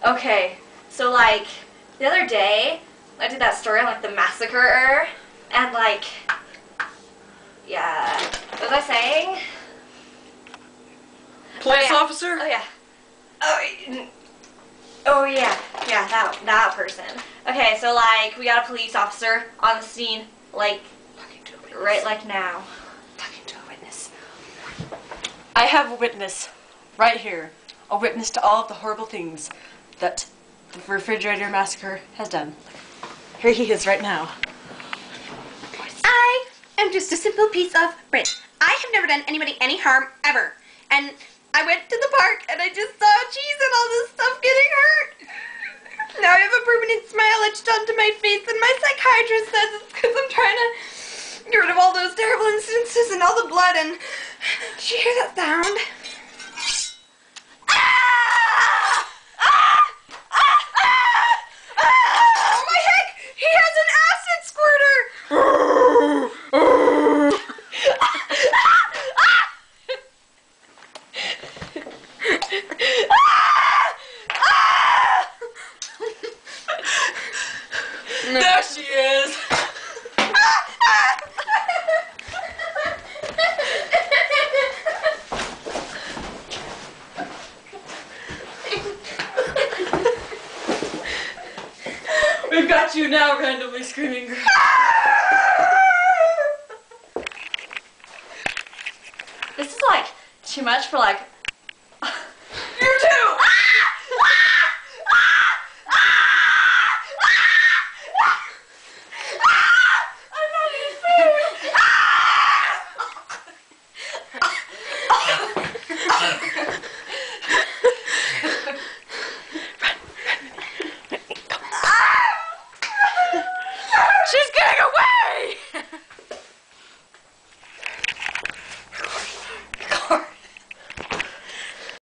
Okay, so like the other day I did that story on like the massacre-er, and like, yeah, what was I saying? Police officer? Oh yeah. Oh yeah, yeah, that person. Okay, so like we got a police officer on the scene, like right like now. Talking to a witness. I have a witness right here. A witness to all of the horrible things that the Refrigerator Massacre has done. Here he is right now. I am just a simple piece of bread. I have never done anybody any harm ever. And I went to the park and I just saw cheese and all this stuff getting hurt. Now I have a permanent smile etched onto my face, and my psychiatrist says it's because I'm trying to get rid of all those terrible instances and all the blood. And did you hear that sound? Oh my heck! He has an acid squirter! There she is! We've got you now, randomly screaming girl. This is like too much for like. You too! She's getting away!